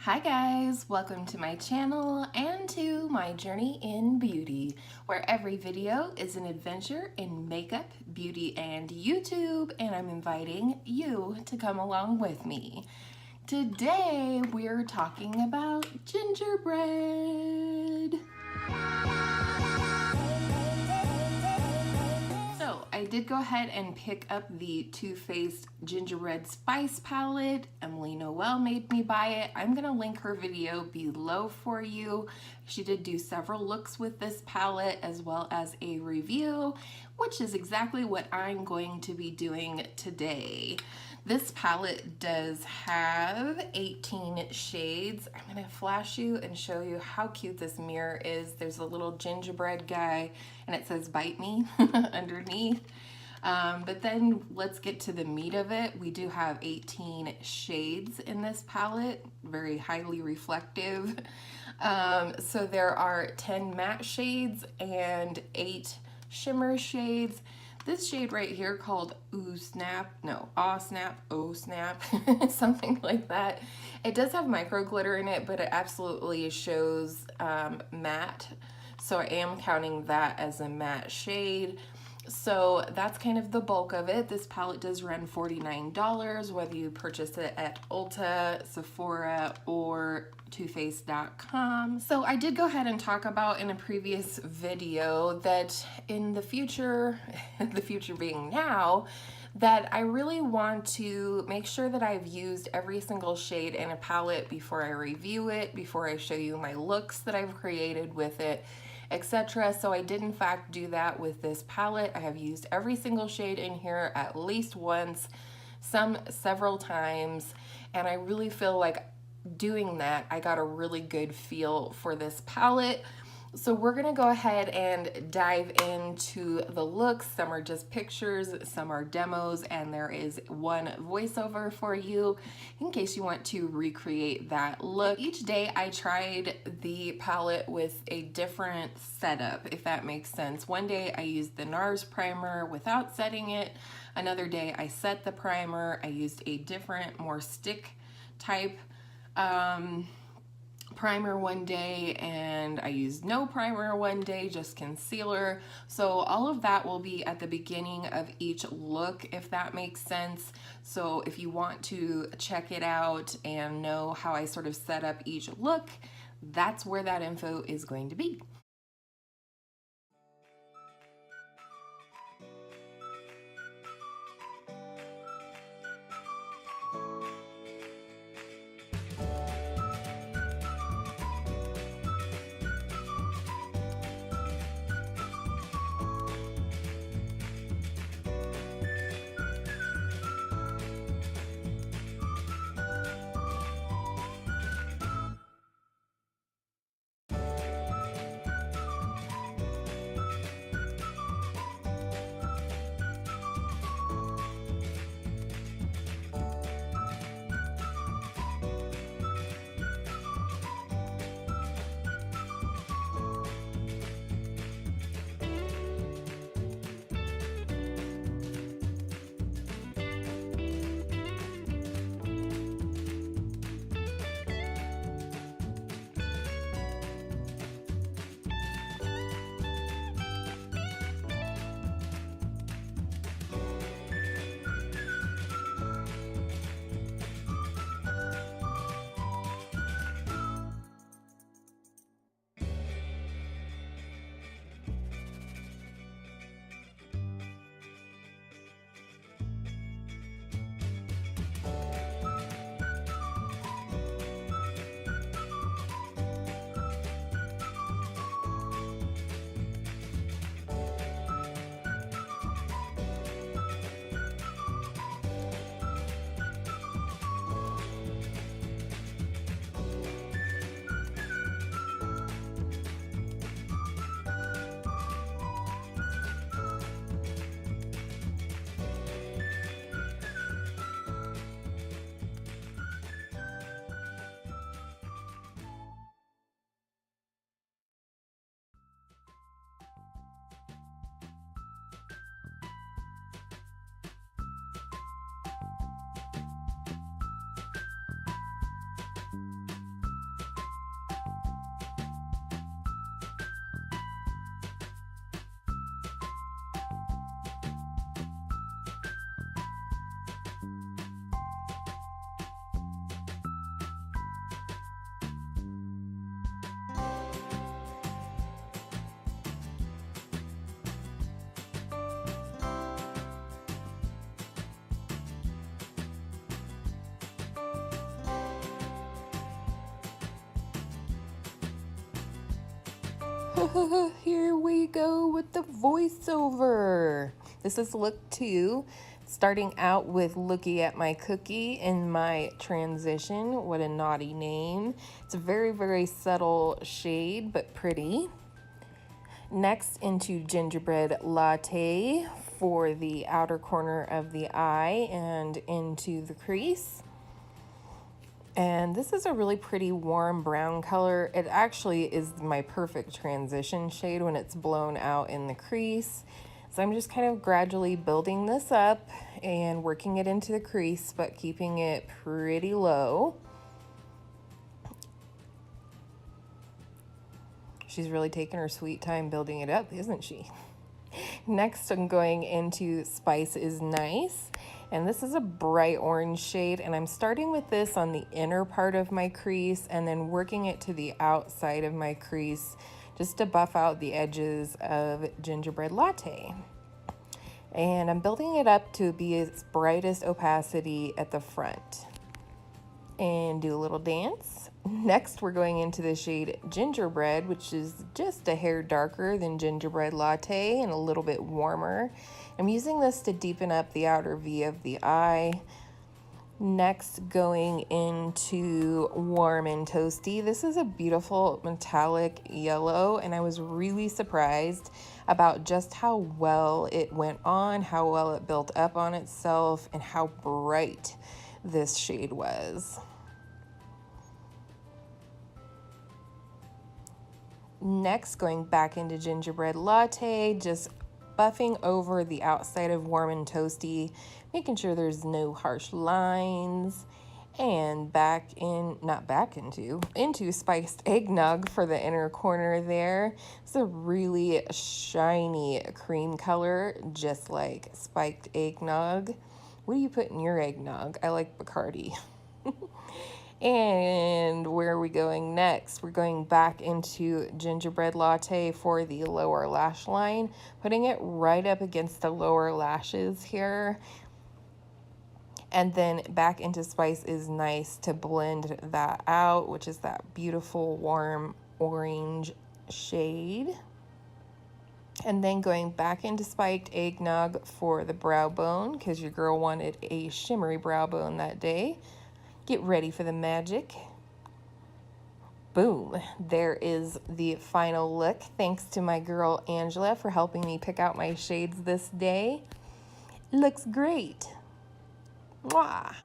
Hi guys, welcome to my channel and to my journey in beauty, where every video is an adventure in makeup, beauty, and YouTube, and I'm inviting you to come along with me. Today we're talking about gingerbread. So I did go ahead and pick up the Too Faced Gingerbread Spice palette. Noel made me buy it. I'm gonna link her video below for you. She did do several looks with this palette as well as a review, which is exactly what I'm going to be doing today. This palette does have 18 shades. I'm gonna flash you and show you how cute this mirror is. There's a little gingerbread guy and it says "bite me" underneath. But then let's get to the meat of it. We do have 18 shades in this palette, very highly reflective. So there are 10 matte shades and 8 shimmer shades. This shade right here called Ooh Snap, no, Aw Snap, Oh Snap, something like that. It does have micro glitter in it, but it absolutely shows matte. So I am counting that as a matte shade. So that's kind of the bulk of it. This palette does run $49, whether you purchase it at Ulta, Sephora, or TooFaced.com. So I did go ahead and talk about in a previous video that in the future, the future being now, that I really want to make sure that I've used every single shade in a palette before I review it, before I show you my looks that I've created with it, etc. So I did in fact do that with this palette. I have used every single shade in here at least once, some several times, and I really feel like doing that I got a really good feel for this palette. So we're gonna go ahead and dive into the looks. Some are just pictures, some are demos, and there is one voiceover for you in case you want to recreate that look. Each day I tried the palette with a different setup, if that makes sense. One day I used the NARS primer without setting it. Another day I set the primer. I used a different, more stick type primer one day, and I used no primer one day, just concealer. So all of that will be at the beginning of each look, if that makes sense. So if you want to check it out and know how I sort of set up each look, that's where that info is going to be. Here we go with the voiceover. This is look 2, starting out with looking at my cookie in my transition. What a naughty name. It's a very, very subtle shade, but pretty. Next, into gingerbread latte for the outer corner of the eye and into the crease. And this is a really pretty warm brown color. It actually is my perfect transition shade when it's blown out in the crease. So I'm just kind of gradually building this up and working it into the crease, but keeping it pretty low. She's really taking her sweet time building it up, isn't she? Next, I'm going into Spice is Nice. And this is a bright orange shade, and I'm starting with this on the inner part of my crease and then working it to the outside of my crease just to buff out the edges of gingerbread latte. And I'm building it up to be its brightest opacity at the front. And do a little dance. Next, we're going into the shade Gingerbread, which is just a hair darker than gingerbread latte and a little bit warmer. I'm using this to deepen up the outer V of the eye. Next, going into Warm and Toasty. This is a beautiful metallic yellow, and I was really surprised about just how well it went on, how well it built up on itself, and how bright this shade was. Next, going back into Gingerbread Latte, just buffing over the outside of Warm and Toasty, making sure there's no harsh lines, and into Spiced Eggnog for the inner corner there. It's a really shiny cream color, just like spiked eggnog. What do you put in your eggnog? I like Bacardi. And where are we going next? We're going back into Gingerbread Latte for the lower lash line, putting it right up against the lower lashes here. And then back into Spice is Nice to blend that out, which is that beautiful warm orange shade. And then going back into Spiked Eggnog for the brow bone, because your girl wanted a shimmery brow bone that day. Get ready for the magic. Boom, there is the final look. Thanks to my girl Angela for helping me pick out my shades this day. Looks great. Mwah.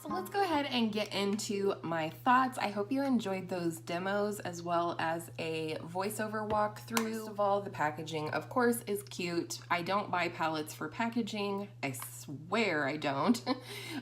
So let's go ahead and get into my thoughts. I hope you enjoyed those demos as well as a voiceover walkthrough. First of all, the packaging, of course, is cute. I don't buy palettes for packaging. I swear I don't.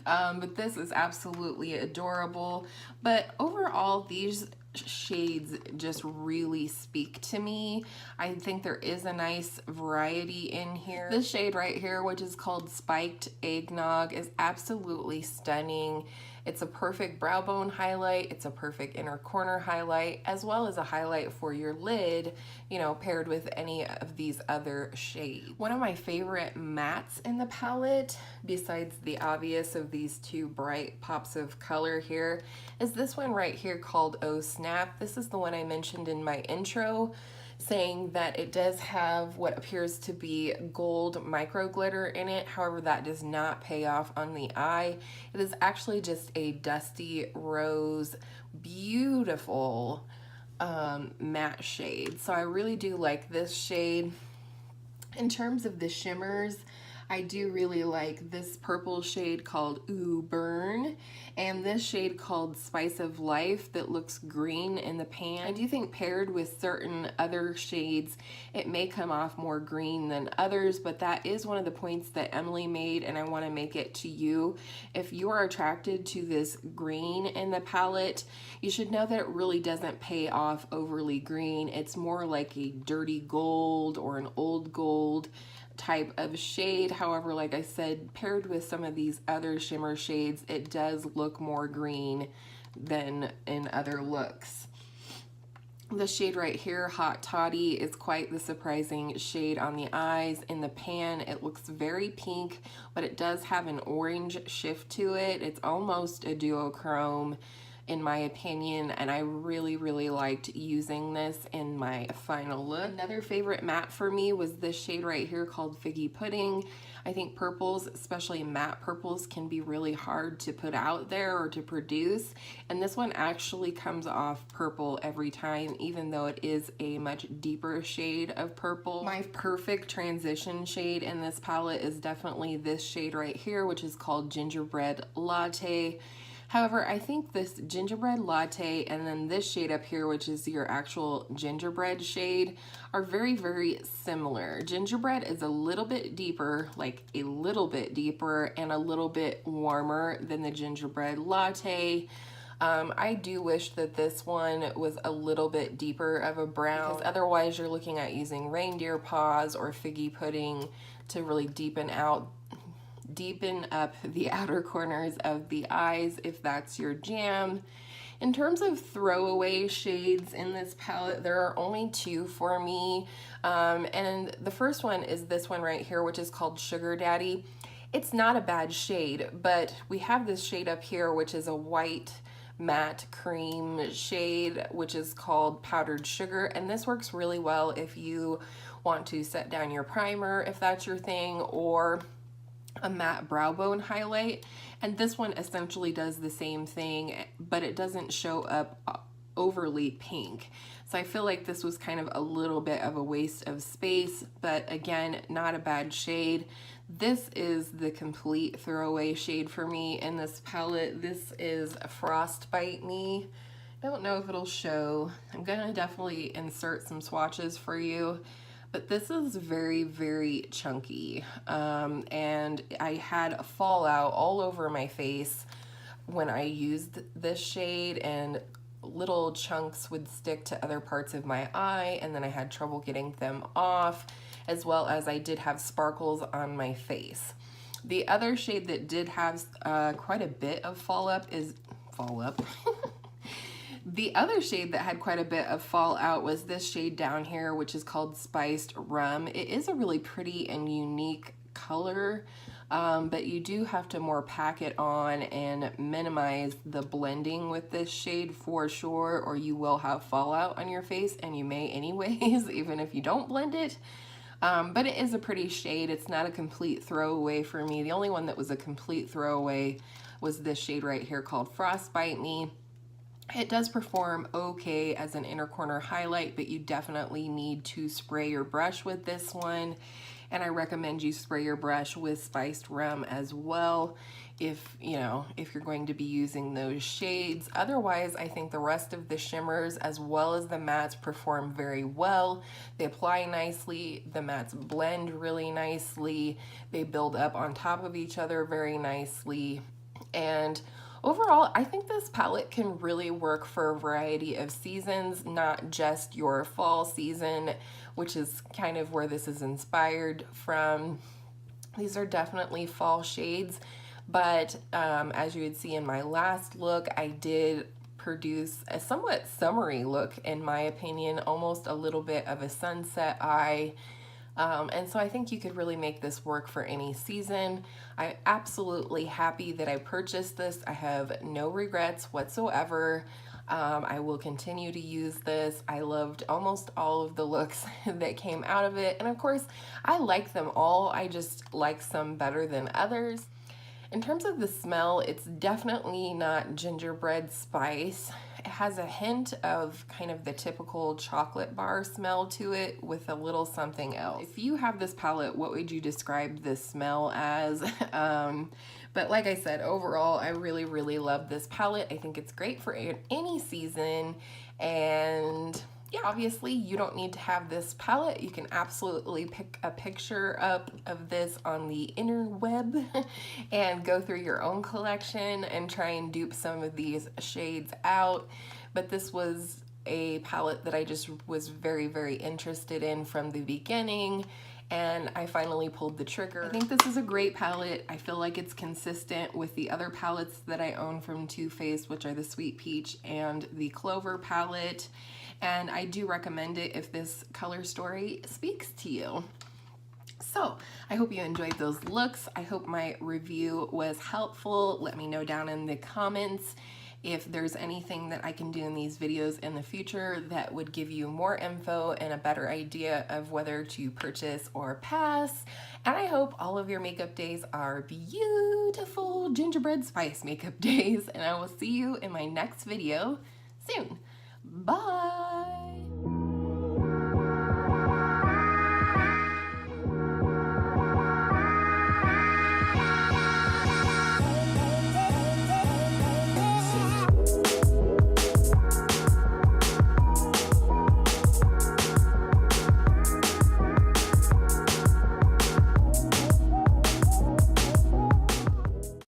But this is absolutely adorable. But overall, these shades just really speak to me. I think there is a nice variety in here. This shade right here, which is called Spiked Eggnog, is absolutely stunning. It's a perfect brow bone highlight, it's a perfect inner corner highlight, as well as a highlight for your lid, you know, paired with any of these other shades. One of my favorite mattes in the palette, besides the obvious of these two bright pops of color here, is this one right here called Oh Snap. This is the one I mentioned in my intro, saying that it does have what appears to be gold micro glitter in it. However, that does not pay off on the eye. It is actually just a dusty rose, beautiful matte shade. So I really do like this shade. In terms of the shimmers, I do really like this purple shade called Ooh Burn and this shade called Spice of Life that looks green in the pan. I do think paired with certain other shades, it may come off more green than others, but that is one of the points that Emily made, and I want to make it to you. If you are attracted to this green in the palette, you should know that it really doesn't pay off overly green. It's more like a dirty gold or an old gold type of shade. However, like I said, paired with some of these other shimmer shades, it does look more green than in other looks. The shade right here, Hot Toddy, is quite the surprising shade on the eyes. In the pan, it looks very pink, but it does have an orange shift to it. It's almost a duochrome in my opinion, and I really liked using this in my final look. Another favorite matte for me was this shade right here called Figgy Pudding. I think purples, especially matte purples, can be really hard to put out there or to produce, and this one actually comes off purple every time, even though it is a much deeper shade of purple. My perfect transition shade in this palette is definitely this shade right here, which is called Gingerbread Latte. However, I think this gingerbread latte and then this shade up here, which is your actual gingerbread shade, are very similar. Gingerbread is a little bit deeper, like a little bit deeper and a little bit warmer than the gingerbread latte. I do wish that this one was a little bit deeper of a brown, because otherwise you're looking at using reindeer paws or figgy pudding to really deepen up the outer corners of the eyes if that's your jam. In terms of throwaway shades in this palette, there are only two for me, and the first one is this one right here, which is called Sugar Daddy. It's not a bad shade, but we have this shade up here which is a white matte cream shade, which is called Powdered Sugar, and this works really well if you want to set down your primer, if that's your thing, or a matte brow bone highlight. And this one essentially does the same thing, but it doesn't show up overly pink. So I feel like this was kind of a little bit of a waste of space, but again, not a bad shade. This is the complete throwaway shade for me in this palette. This is Frostbite Me. Don't know if it'll show. I'm gonna definitely insert some swatches for you. But this is very chunky, and I had a fallout all over my face when I used this shade, and little chunks would stick to other parts of my eye, and then I had trouble getting them off, as well as I did have sparkles on my face. The other shade that did have quite a bit of The other shade that had quite a bit of fallout was this shade down here, which is called Spiced Rum. It is a really pretty and unique color, but you do have to more pack it on and minimize the blending with this shade for sure, or you will have fallout on your face, and you may anyways, even if you don't blend it. But it is a pretty shade. It's not a complete throwaway for me. The only one that was a complete throwaway was this shade right here called Frostbite Me. It does perform okay as an inner corner highlight, but you definitely need to spray your brush with this one. And I recommend you spray your brush with spiced rum as well if you're going to be using those shades. Otherwise, I think the rest of the shimmers as well as the mattes perform very well. They apply nicely, the mattes blend really nicely, they build up on top of each other very nicely, and overall, I think this palette can really work for a variety of seasons, not just your fall season, which is kind of where this is inspired from. These are definitely fall shades, but as you would see in my last look, I did produce a somewhat summery look, in my opinion, almost a little bit of a sunset eye. And so I think you could really make this work for any season. I'm absolutely happy that I purchased this. I have no regrets whatsoever. I will continue to use this. I loved almost all of the looks that came out of it. And of course, I like them all. I just like some better than others. In terms of the smell, it's definitely not gingerbread spice. It has a hint of kind of the typical chocolate bar smell to it with a little something else. If you have this palette, what would you describe this smell as? But like I said, overall, I really, really love this palette. I think it's great for any season, and yeah, obviously you don't need to have this palette. You can absolutely pick a picture up of this on the interweb and go through your own collection and try and dupe some of these shades out. But this was a palette that I just was very, very interested in from the beginning, and I finally pulled the trigger. I think this is a great palette. I feel like it's consistent with the other palettes that I own from Too Faced, which are the Sweet Peach and the Clover palette. And I do recommend it if this color story speaks to you. So I hope you enjoyed those looks. I hope my review was helpful. Let me know down in the comments if there's anything that I can do in these videos in the future that would give you more info and a better idea of whether to purchase or pass. And I hope all of your makeup days are beautiful gingerbread spice makeup days, and I will see you in my next video soon. Bye!